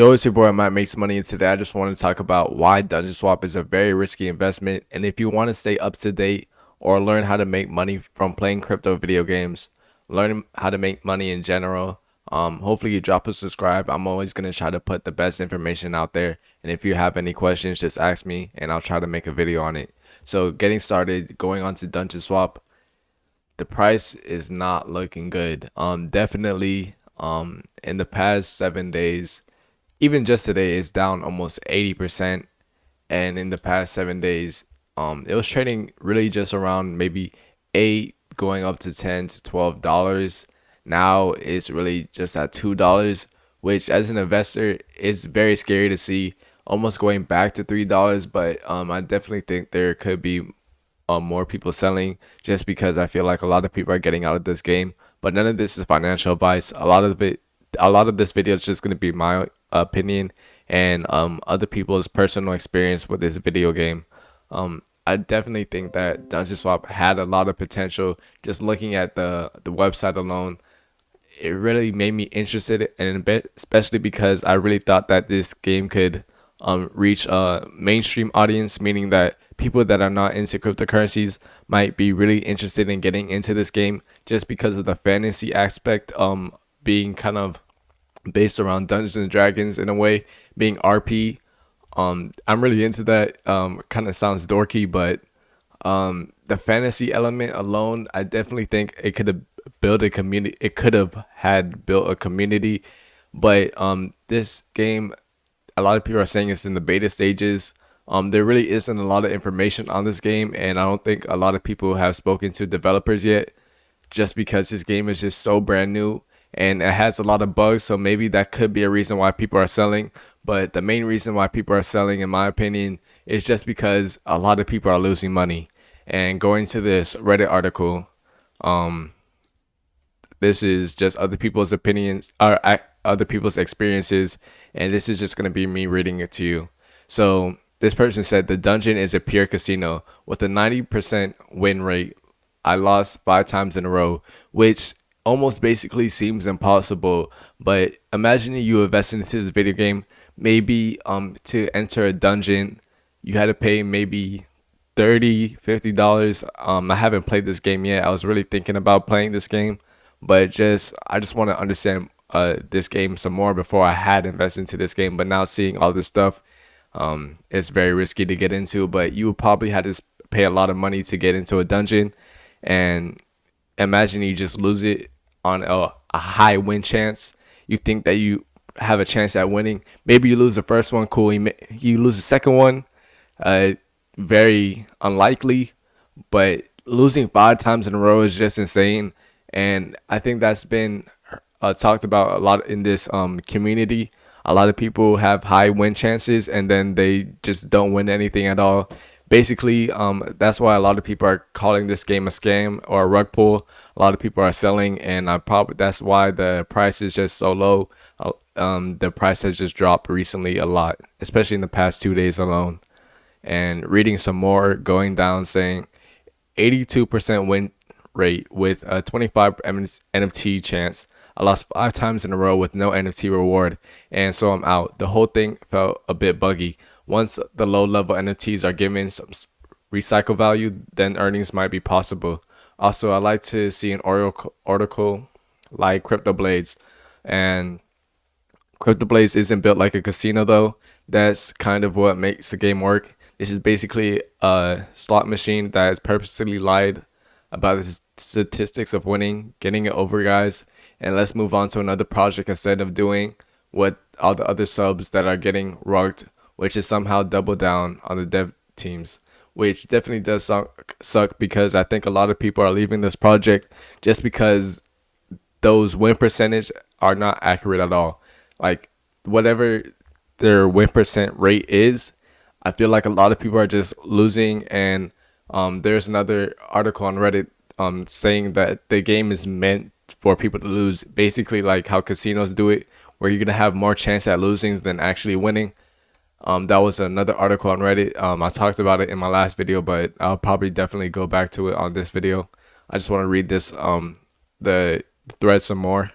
Yo, it's your boy Matt Makes Money, and today I just want to talk about why Dungeon Swap is a very risky investment. And if you want to stay up to date or learn how to make money from playing crypto video games, learn how to make money in general, hopefully you drop a subscribe. I'm always gonna try to put the best information out there. And if you have any questions, just ask me, and I'll try to make a video on it. So getting started, going on to Dungeon Swap, the price is not looking good. Definitely, in the past 7 days. Even just today is down almost 80%. And in the past 7 days, it was trading really just around maybe 8 going up to $10 to $12. Now it's really just at $2, which as an investor is very scary to see almost going back to $3. But I definitely think there could be more people selling just because I feel like a lot of people are getting out of this game. But none of this is financial advice. A lot of this video is just going to be my opinion and other people's personal experience with this video game. I definitely think that Dungeon Swap had a lot of potential. Just looking at the website alone, it really made me interested in a bit, especially because I really thought that this game could reach a mainstream audience, meaning that people that are not into cryptocurrencies might be really interested in getting into this game just because of the fantasy aspect, being kind of based around Dungeons and Dragons in a way, being RP. I'm really into that. Kind of sounds dorky, but the fantasy element alone, I definitely think it could have built a community. It could have had built a community, but this game, a lot of people are saying it's in the beta stages. There really isn't a lot of information on this game, and I don't think a lot of people have spoken to developers yet, just because this game is just so brand new and it has a lot of bugs. So maybe that could be a reason why people are selling. But the main reason why people are selling, in my opinion, is just because a lot of people are losing money. And going to this Reddit article, this is just other people's opinions or other people's experiences, and this is just going to be me reading it to you. So this person said the dungeon is a pure casino with a 90% win rate. I lost 5 times in a row, which almost basically seems impossible. But imagine you invest into this video game. Maybe to enter a dungeon, you had to pay maybe $30 to $50. I haven't played this game yet. I was really thinking about playing this game, but I just want to understand this game some more before I had invested into this game. But now seeing all this stuff, it's very risky to get into. But you would probably have to pay a lot of money to get into a dungeon, and imagine you just lose it on a high win chance. You think that you have a chance at winning. Maybe you lose the first one, cool. You lose the second one, very unlikely. But losing 5 times in a row is just insane. And I think that's been talked about a lot in this community. A lot of people have high win chances and then they just don't win anything at all. Basically, that's why a lot of people are calling this game a scam or a rug pull. A lot of people are selling, and that's why the price is just so low. The price has just dropped recently a lot, especially in the past 2 days alone. And reading some more, going down, saying 82% win rate with a 25 NFT chance. I lost 5 times in a row with no NFT reward, and so I'm out. The whole thing felt a bit buggy. Once the low level NFTs are given some recycle value, then earnings might be possible. Also, I like to see an article like CryptoBlades, and CryptoBlades isn't built like a casino though. That's kind of what makes the game work. This is basically a slot machine that is purposely lied about the statistics of winning, getting it over, guys. And let's move on to another project instead of doing what all the other subs that are getting rugged, which is somehow double down on the dev teams, which definitely does suck because I think a lot of people are leaving this project just because those win percentage are not accurate at all. Like whatever their win percent rate is, I feel like a lot of people are just losing. And there's another article on Reddit saying that the game is meant for people to lose, basically like how casinos do it, where you're gonna have more chance at losing than actually winning. That was another article on Reddit. I talked about it in my last video, but I'll probably definitely go back to it on this video. I just want to read this the thread some more.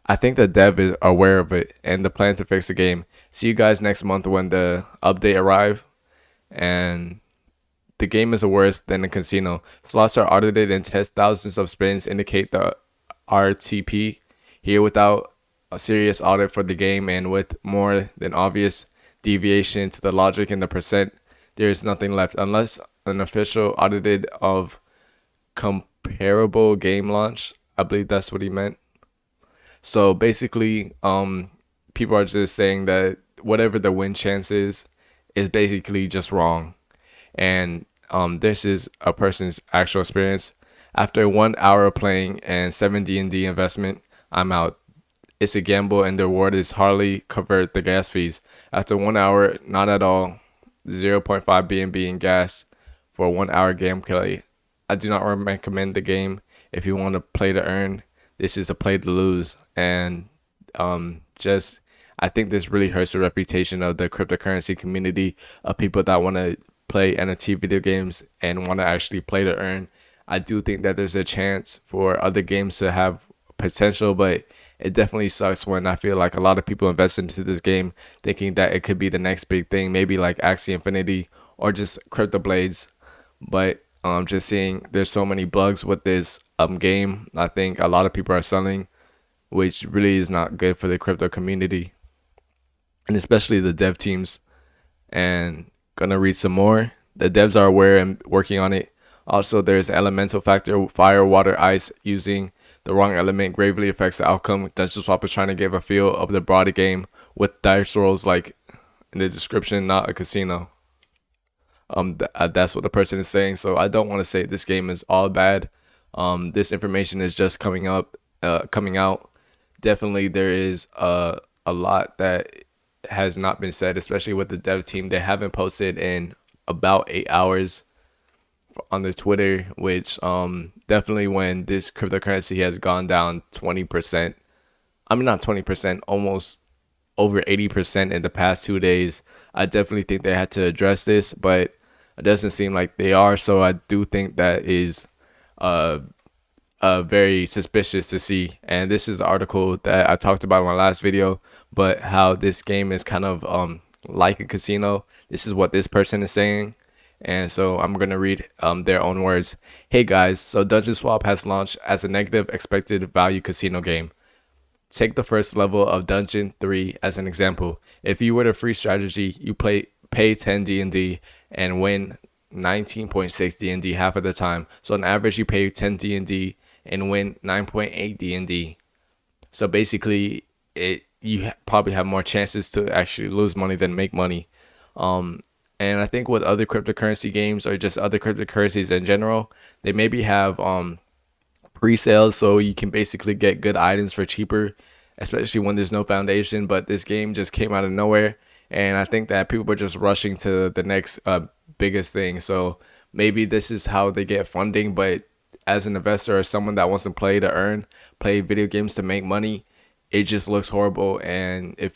I think the dev is aware of it and the plan to fix the game. See you guys next month when the update arrive. And the game is worse than a casino. Slots are audited and test thousands of spins indicate the RTP. Here, without a serious audit for the game and with more than obvious deviation to the logic and the percent, there is nothing left unless an official audited of comparable game launch. I believe that's what he meant. So basically, people are just saying that whatever the win chance is basically just wrong. And this is a person's actual experience. After 1 hour of playing and 7 D&D investment, I'm out. It's a gamble, and the reward is hardly covered the gas fees. After 1 hour, not at all. 0.5 BNB in gas for 1 hour gameplay. I do not recommend the game if you want to play to earn. This is a play to lose, and just I think this really hurts the reputation of the cryptocurrency community of people that want to play NFT video games and want to actually play to earn. I do think that there's a chance for other games to have potential, but it definitely sucks when I feel like a lot of people invest into this game thinking that it could be the next big thing, maybe like Axie Infinity or just Crypto Blades. But just seeing there's so many bugs with this game, I think a lot of people are selling, which really is not good for the crypto community and especially the dev teams. And gonna read some more. The devs are aware and working on it. Also, there's elemental factor, fire, water, ice. Using the wrong element gravely affects the outcome. Dungeon Swap is trying to give a feel of the broader game with dice rolls like in the description, not a casino. That's what the person is saying. So I don't want to say this game is all bad. This information is just coming out. Definitely, there is a lot that has not been said, especially with the dev team. They haven't posted in about 8 hours on their Twitter, which definitely when this cryptocurrency has gone down 20%. I mean, not 20%, almost over 80% in the past 2 days. I definitely think they had to address this, but it doesn't seem like they are. So I do think that is uh, very suspicious to see. And this is an article that I talked about in my last video, but how this game is kind of like a casino. This is what this person is saying. And so I'm going to read their own words. Hey guys, so Dungeon Swap has launched as a negative expected value casino game. Take the first level of Dungeon 3 as an example. If you were the free strategy, you pay 10 D&D and win 19.6 D&D half of the time. So on average, you pay 10 D&D and win 9.8 D&D. So basically, you probably have more chances to actually lose money than make money. And I think with other cryptocurrency games or just other cryptocurrencies in general, they maybe have pre-sales, so you can basically get good items for cheaper, especially when there's no foundation. But this game just came out of nowhere, and I think that people are just rushing to the next biggest thing. So maybe this is how they get funding. But as an investor or someone that wants to play to earn, play video games to make money, it just looks horrible. And if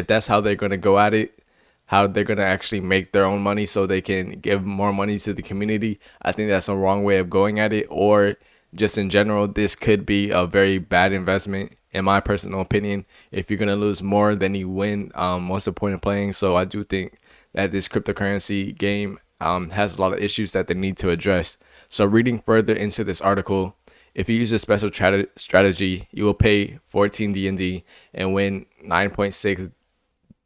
that's how they're gonna go at it, how they're going to actually make their own money so they can give more money to the community, I think that's a wrong way of going at it. Or just in general, this could be a very bad investment, in my personal opinion. If you're going to lose more than you win, what's the point of playing? So I do think that this cryptocurrency game has a lot of issues that they need to address. So reading further into this article, if you use a special strategy, you will pay 14 D&D and win 9.6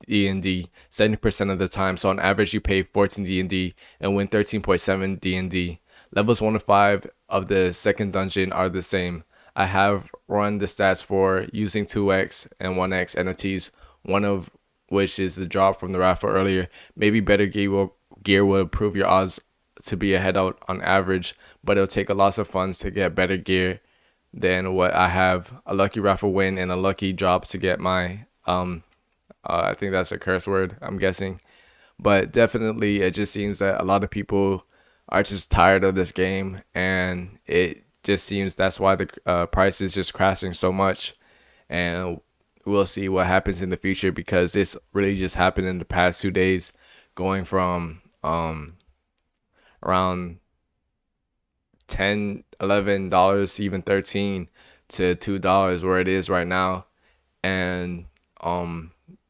D&D 70% of the time. So on average, you pay 14 D&D and win 13.7 D&D. Levels 1 to 5 of the second dungeon are the same. I have run the stats for using 2x and 1x NFTs, one of which is the drop from the raffle earlier. Maybe better gear will improve your odds to be ahead out on average, but it'll take a lot of funds to get better gear than what I have. A lucky raffle win and a lucky drop to get my I think that's a curse word, I'm guessing. But definitely, it just seems that a lot of people are just tired of this game. And it just seems that's why the price is just crashing so much. And we'll see what happens in the future, because this really just happened in the past 2 days, going from around $10, $11, even 13 to $2 where it is right now. And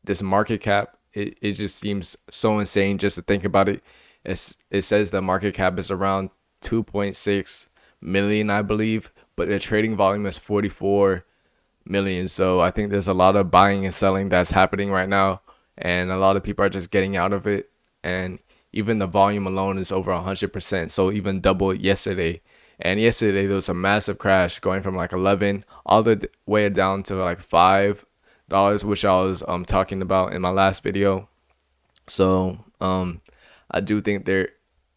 this market cap, it just seems so insane just to think about it. It says the market cap is around 2.6 million, I believe, but the trading volume is 44 million. So I think there's a lot of buying and selling that's happening right now, and a lot of people are just getting out of it. And even the volume alone is over 100%, so even double yesterday. And yesterday there was a massive crash going from like 11 all the way down to like $5, which I was talking about in my last video. So I do think there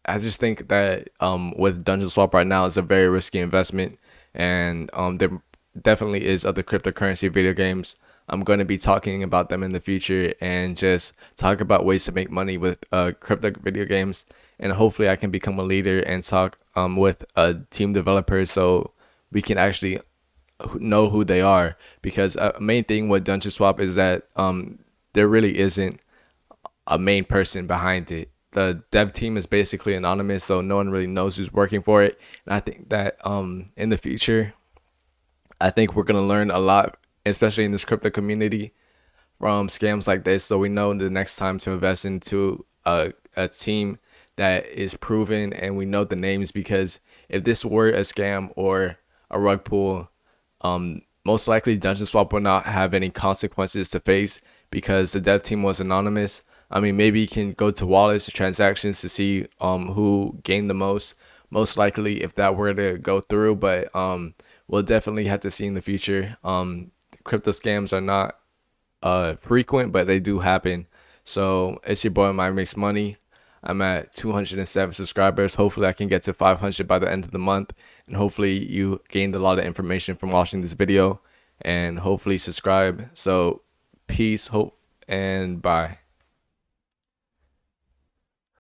I just think that with Dungeon Swap right now is a very risky investment, and there definitely is other cryptocurrency video games. I'm going to be talking about them in the future and just talk about ways to make money with crypto video games, and hopefully I can become a leader and talk with a team developer so we can actually know who they are, because a main thing with Dungeon Swap is that there really isn't a main person behind it. The dev team is basically anonymous, so no one really knows who's working for it. And I think that in the future, I think we're gonna learn a lot, especially in this crypto community, from scams like this. So we know the next time to invest into a team that is proven, and we know the names, because if this were a scam or a rug pull, most likely Dungeon Swap will not have any consequences to face because the dev team was anonymous. I mean, maybe you can go to wallets or transactions to see who gained the most. Most likely, if that were to go through, but we'll definitely have to see in the future. Crypto scams are not frequent, but they do happen. So it's your boy Mind Makes Money. I'm at 207 subscribers. Hopefully I can get to 500 by the end of the month, and hopefully you gained a lot of information from watching this video, and hopefully subscribe. So peace, hope, and bye.